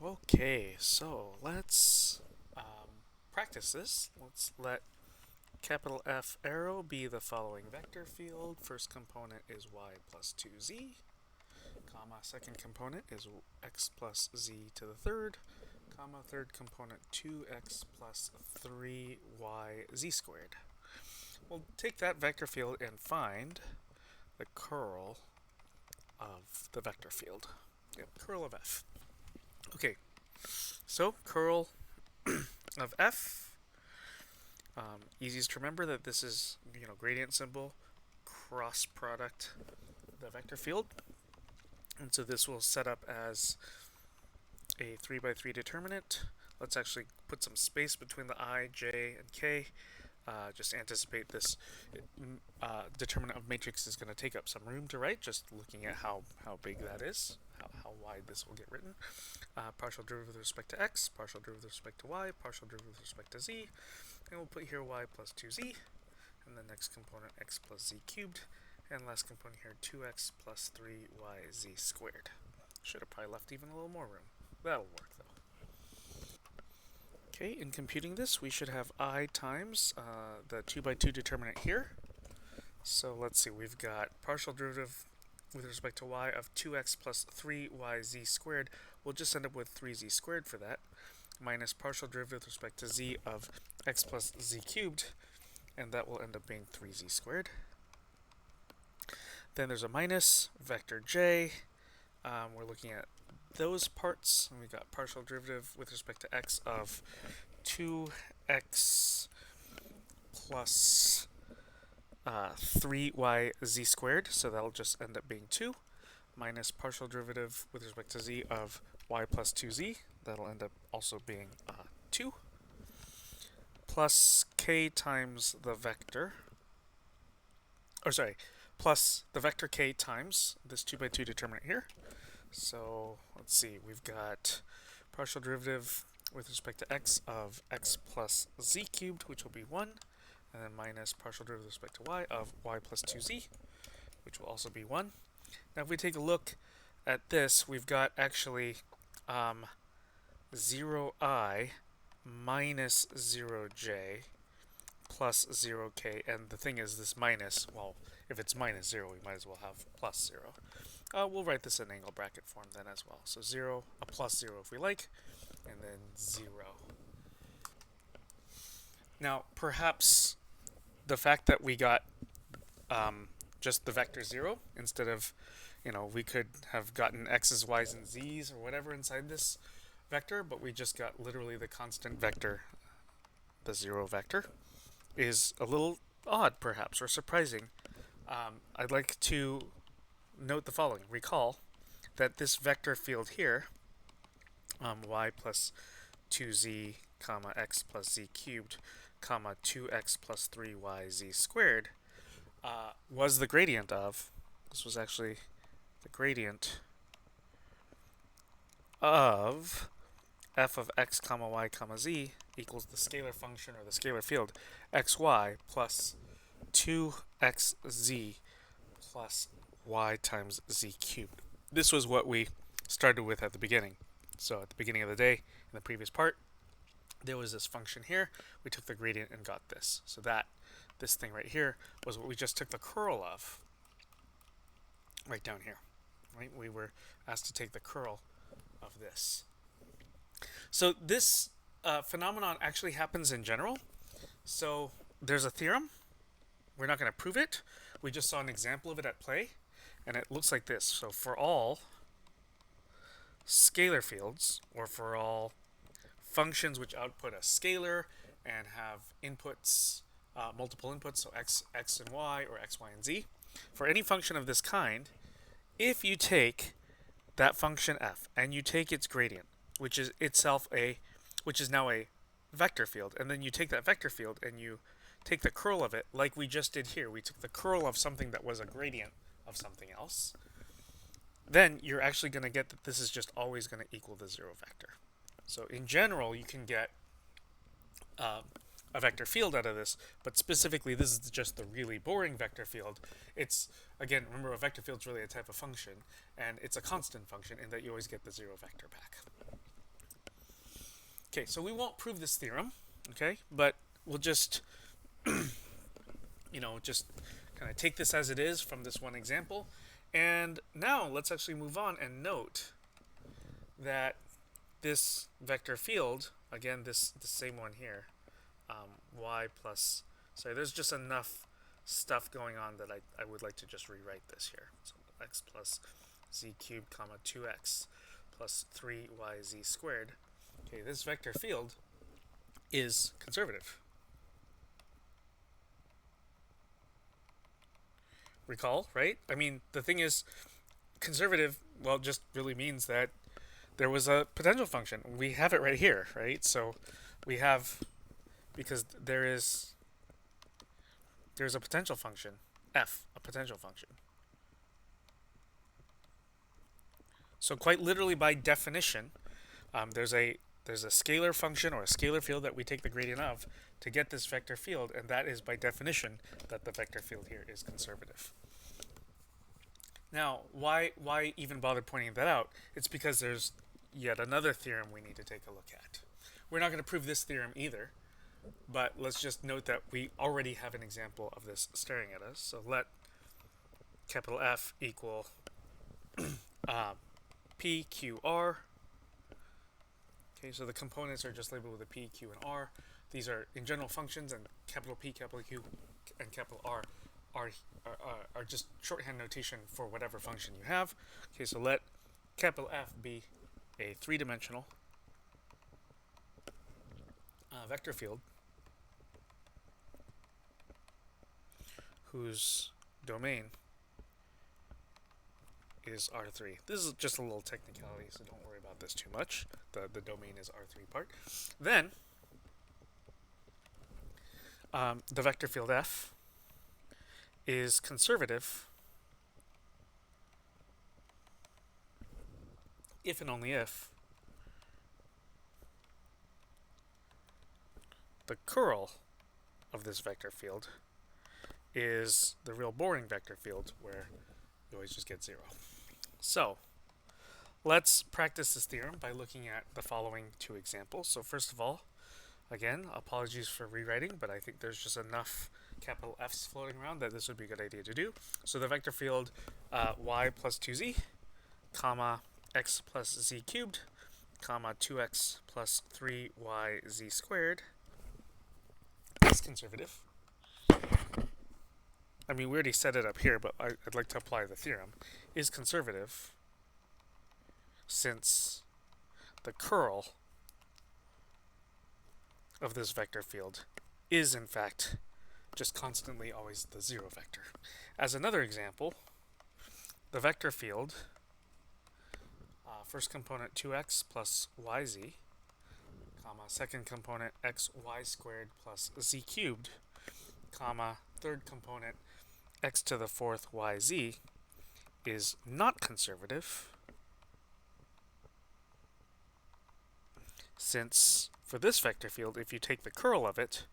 Okay, so let's practice this. Let's let capital F arrow be the following vector field. First component is y plus 2z, comma, second component is x plus z to the third, comma, third component 2x plus 3yz squared. We'll take that vector field and find the curl of the vector field. Yep, curl of f. Okay, so curl of f. Easiest to remember that this is, gradient symbol, cross product the vector field. And so this will set up as a 3 by 3 determinant. Let's actually put some space between the I, j, and k. Just anticipate this determinant of matrix is going to take up some room to write, just looking at how big that is, how wide this will get written. Partial derivative with respect to x, partial derivative with respect to y, partial derivative with respect to z. And we'll put here y plus 2z, and the next component x plus z cubed, and last component here 2x plus 3yz squared. Should have probably left even a little more room. That'll work though. Okay, in computing this, we should have I times the 2 by 2 determinant here. So let's see, we've got partial derivative with respect to y of 2x plus 3yz squared. We'll just end up with 3z squared for that, minus partial derivative with respect to z of x plus z cubed, and that will end up being 3z squared. Then there's a minus vector j. We're looking at those parts, and we got partial derivative with respect to x of 2x plus 3yz squared, so that'll just end up being 2, minus partial derivative with respect to z of y plus 2z, that'll end up also being 2, plus k times the vector, plus the vector k times this 2 by 2 determinant here. So let's see, we've got partial derivative with respect to x of x plus z cubed, which will be 1, and then minus partial derivative with respect to y of y plus 2z, which will also be 1. Now if we take a look at this, we've got actually 0i minus 0j plus 0k, and the thing is this minus, well, if it's minus 0, we might as well have plus 0. We'll write this in angle bracket form then as well. So 0, a plus 0 if we like, and then 0. Now, perhaps the fact that we got just the vector 0 instead of, we could have gotten x's, y's, and z's or whatever inside this vector, but we just got literally the constant vector, the 0 vector, is a little odd perhaps, or surprising. I'd like to note the following. Recall that this vector field here, y plus 2z, comma, x plus z cubed, comma, 2x plus 3yz squared, was the gradient of, this was actually the gradient of f of x comma y comma z equals the scalar function, or the scalar field, xy plus 2xz plus y times z cubed. This was what we started with at the beginning. So at the beginning of the day, in the previous part, there was this function here. We took the gradient and got this. So this thing right here was what we just took the curl of right down here. Right? We were asked to take the curl of this. So this phenomenon actually happens in general. So there's a theorem. We're not going to prove it. We just saw an example of it at play, and it looks like this. So for all scalar fields, or for all functions which output a scalar and have inputs, multiple inputs, so x and y, or x, y, and z, for any function of this kind, if you take that function f and you take its gradient, which is now a vector field, and then you take that vector field and you take the curl of it, like we just did here. We took the curl of something that was a gradient of something else. Then you're actually going to get that this is just always going to equal the 0 vector. So in general, you can get a vector field out of this, but specifically this is just the really boring vector field. It's, again, remember, a vector field is really a type of function, and it's a constant function in that you always get the 0 vector back. Okay, so we won't prove this theorem, okay, but we'll just, just kind of take this as it is from this one example. And now let's actually move on and note that this vector field, again, the same one here, y plus, sorry, there's just enough stuff going on that I would like to just rewrite this here. So x plus z cubed comma 2x plus 3yz squared. Okay, this vector field is conservative. Recall, right? I mean, the thing is, conservative, well, just really means that there was a potential function. We have it right here, right? So we have, because there's a potential function, f, a potential function. So quite literally by definition, there's a scalar function or a scalar field that we take the gradient of to get this vector field, and that is by definition that the vector field here is conservative. Now, why even bother pointing that out? It's because there's yet another theorem we need to take a look at. We're not going to prove this theorem either, but let's just note that we already have an example of this staring at us. So let capital F equal P, Q, R. Okay, so the components are just labeled with a P, Q, and R. These are in general functions, and capital P, capital Q, and capital R are just shorthand notation for whatever function you have. Okay, so let capital F be a three-dimensional vector field whose domain is R3. This is just a little technicality, so don't worry about this too much. The domain is R3 part. Then, the vector field F is conservative if and only if the curl of this vector field is the real boring vector field where you always just get 0. So let's practice this theorem by looking at the following two examples. So first of all, again, apologies for rewriting, but I think there's just enough capital F's floating around that this would be a good idea to do. So the vector field y plus 2z, comma x plus z cubed, comma 2x plus 3yz squared is conservative. I mean, we already set it up here, but I'd like to apply the theorem, is conservative since the curl of this vector field is, in fact, just constantly always the 0 vector. As another example, the vector field, first component 2x plus yz, comma, second component xy squared plus z cubed, comma, third component x to the fourth yz is not conservative, since for this vector field, if you take the curl of it,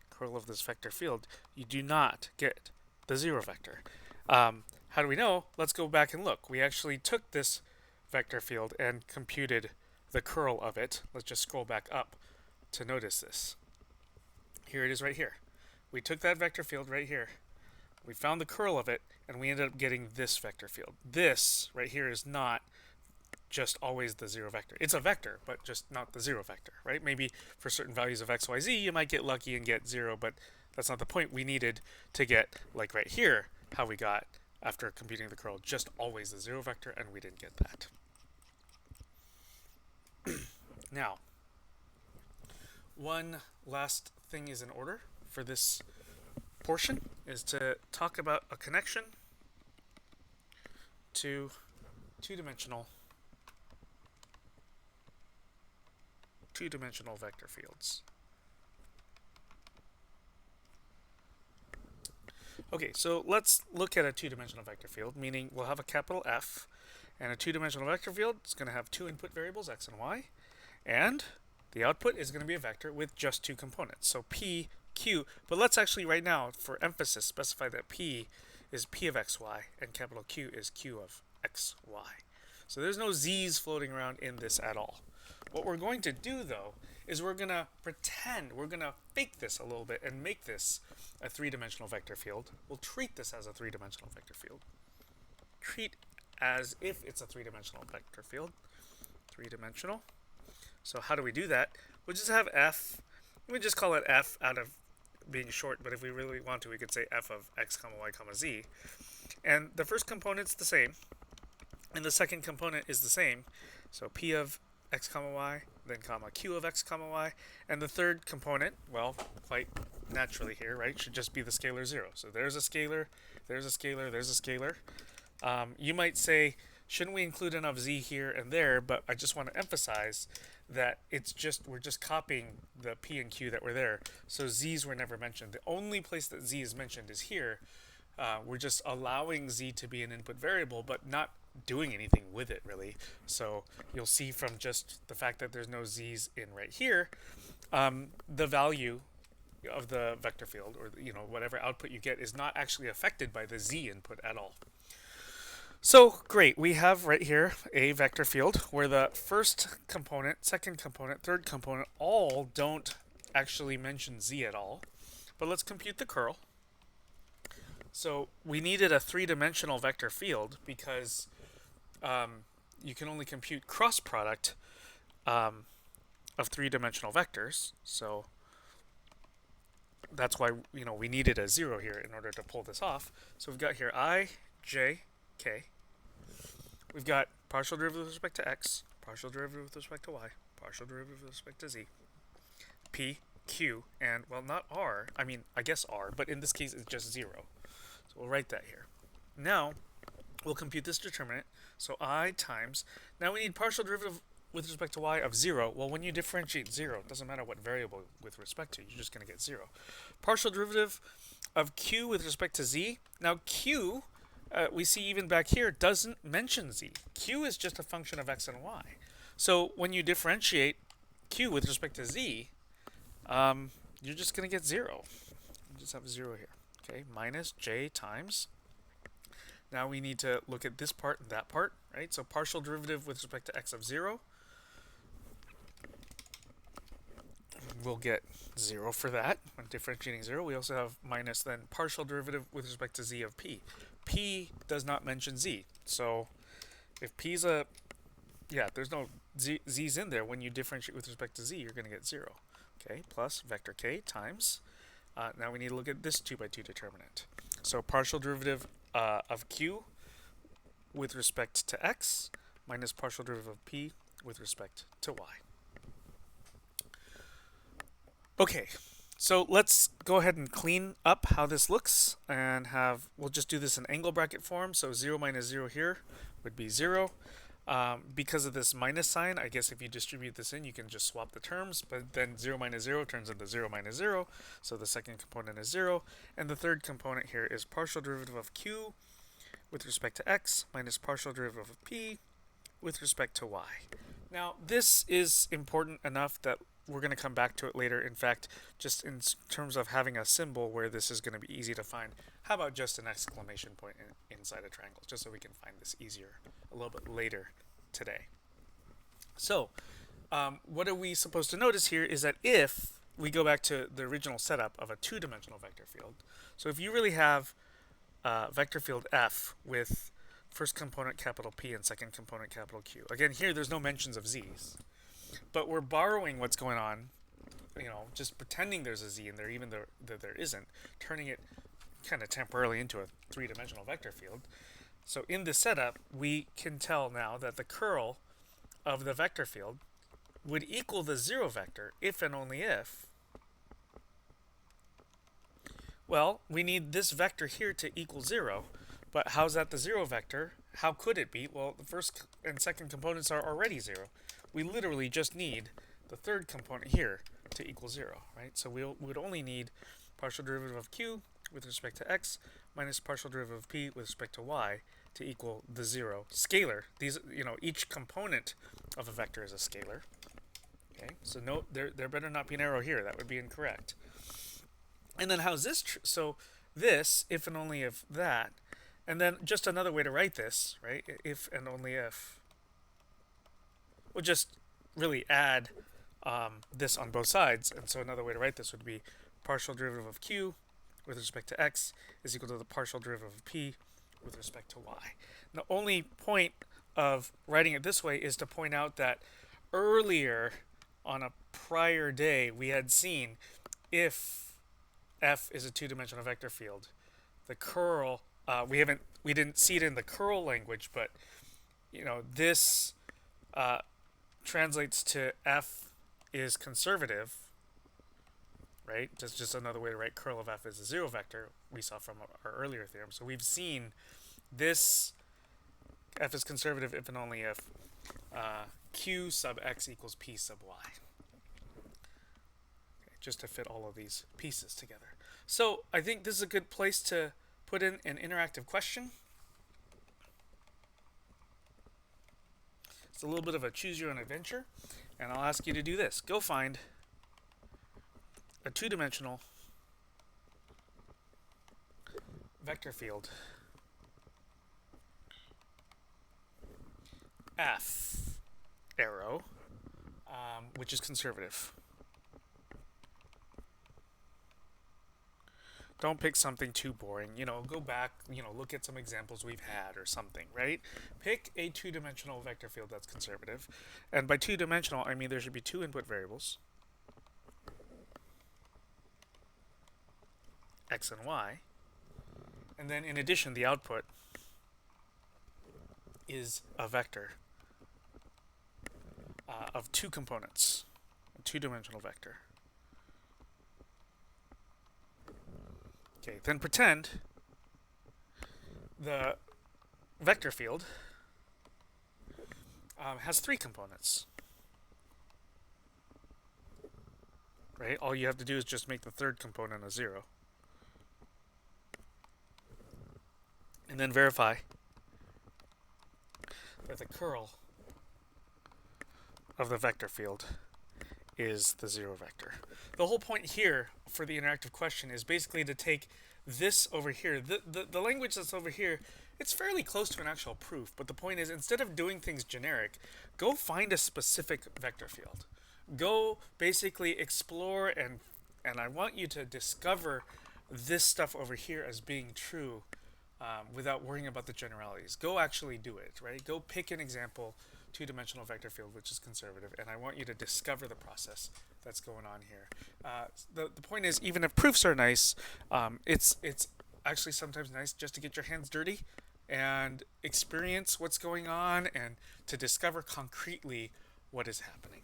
curl of this vector field, you do not get the 0 vector. How do we know? Let's go back and look. We actually took this vector field and computed the curl of it. Let's just scroll back up to notice this. Here it is right here. We took that vector field right here. We found the curl of it, and we ended up getting this vector field. This right here is not just always the 0 vector. It's a vector, but just not the 0 vector, right? Maybe for certain values of x, y, z, you might get lucky and get 0, but that's not the point. We needed to get, like right here, how we got, after computing the curl, just always the 0 vector, and we didn't get that. Now, one last thing is in order for this portion is to talk about a connection to two-dimensional vector fields. Okay, so let's look at a two-dimensional vector field, meaning we'll have a capital F, and a two-dimensional vector field is going to have two input variables, x and y, and the output is going to be a vector with just two components. So P, Q, but let's actually right now, for emphasis, specify that P is P of xy, and capital Q is Q of xy. So there's no z's floating around in this at all. What we're going to do, though, is we're going to pretend, we're going to fake this a little bit and make this a three-dimensional vector field. We'll treat this as a three-dimensional vector field. Treat as if it's a three-dimensional vector field. Three-dimensional. So how do we do that? We'll just have f. We just call it f out of being short, but if we really want to, we could say f of x comma y comma z. And the first component's the same, and the second component is the same. So p of x comma y, then comma q of x comma y, and the third component, well, quite naturally here, right, should just be the scalar 0. So there's a scalar, there's a scalar, there's a scalar. You might say, shouldn't we include enough z here and there? But I just want to emphasize that we're just copying the p and q that were there. So z's were never mentioned. The only place that z is mentioned is here. We're just allowing z to be an input variable, but not doing anything with it really. So you'll see from just the fact that there's no z's in right here, the value of the vector field, or whatever output you get, is not actually affected by the z input at all. So great, we have right here a vector field where the first component, second component, third component all don't actually mention z at all. But let's compute the curl. So we needed a three-dimensional vector field because you can only compute cross product of three-dimensional vectors. So that's why we needed a 0 here in order to pull this off. So we've got here I, j, k. We've got partial derivative with respect to x, partial derivative with respect to y, partial derivative with respect to z, p, q, and, well, not r. I mean, I guess r, but in this case it's just 0. So we'll write that here. Now we'll compute this determinant. So I times, now we need partial derivative with respect to y of 0. Well, when you differentiate 0, it doesn't matter what variable with respect to, you're just going to get 0. Partial derivative of q with respect to z. Now q, we see even back here, doesn't mention z. Q is just a function of x and y. So when you differentiate q with respect to z, you're just going to get 0. You just have 0 here. Okay, minus j times. Now we need to look at this part and that part, right? So partial derivative with respect to x of 0. We'll get 0 for that when differentiating 0. We also have minus then partial derivative with respect to z of p. P does not mention z. So if p's there's no z's in there. When you differentiate with respect to z, you're going to get 0. Okay, plus vector k times. Now we need to look at this 2 by 2 determinant. So partial derivative of q with respect to x minus partial derivative of p with respect to y. Okay, so let's go ahead and clean up how this looks and we'll just do this in angle bracket form. So 0 minus 0 here would be 0. Because of this minus sign, I guess if you distribute this in, you can just swap the terms, but then 0 minus 0 turns into 0 minus 0, so the second component is 0, and the third component here is partial derivative of q with respect to x minus partial derivative of p with respect to y. Now, this is important enough that we're going to come back to it later. In fact, just in terms of having a symbol where this is going to be easy to find, how about just an exclamation point inside a triangle, just so we can find this easier a little bit later today. So, what are we supposed to notice here is that if we go back to the original setup of a two-dimensional vector field, so if you really have vector field F with first component capital P and second component capital Q. Again, here there's no mentions of z's, but we're borrowing what's going on, just pretending there's a z in there, even though there isn't, turning it kind of temporarily into a three-dimensional vector field. So in this setup, we can tell now that the curl of the vector field would equal the 0 vector if and only if, well, we need this vector here to equal 0. But how's that the 0 vector? How could it be? Well, the first and second components are already 0. We literally just need the third component here to equal 0, right? So we would only need partial derivative of q with respect to x minus partial derivative of p with respect to y to equal the 0 scalar. These, each component of a vector is a scalar. Okay, so no, there better not be an arrow here. That would be incorrect. And then how's this? So this, if and only if that, and then just another way to write this, right? If and only if. We'll just really add this on both sides. And so another way to write this would be partial derivative of q with respect to x is equal to the partial derivative of p with respect to y. The only point of writing it this way is to point out that earlier on a prior day we had seen if f is a two-dimensional vector field, the curl we didn't see it in the curl language, but this translates to f is conservative, right? Just another way to write curl of f as a zero vector we saw from our earlier theorem. So we've seen this f is conservative if and only if q sub x equals p sub y. Okay, just to fit all of these pieces together. So I think this is a good place to put in an interactive question. It's a little bit of a choose your own adventure, and I'll ask you to do this. Go find a two-dimensional vector field f arrow, which is conservative. Don't pick something too boring. Go back, look at some examples we've had or something, right? Pick a two-dimensional vector field that's conservative. And by two-dimensional, I mean there should be two input variables, x and y. And then in addition, the output is a vector of two components, a two-dimensional vector. Okay, then pretend the vector field has three components. Right? All you have to do is just make the third component a zero. And then verify that the curl of the vector field is the zero vector. The whole point here for the interactive question is basically to take this over here. The language that's over here, it's fairly close to an actual proof, but the point is, instead of doing things generic, go find a specific vector field. Go basically explore, and I want you to discover this stuff over here as being true without worrying about the generalities. Go actually do it, right? Go pick an example two-dimensional vector field which is conservative, and I want you to discover the process that's going on here. The point is, even if proofs are nice, it's actually sometimes nice just to get your hands dirty and experience what's going on and to discover concretely what is happening.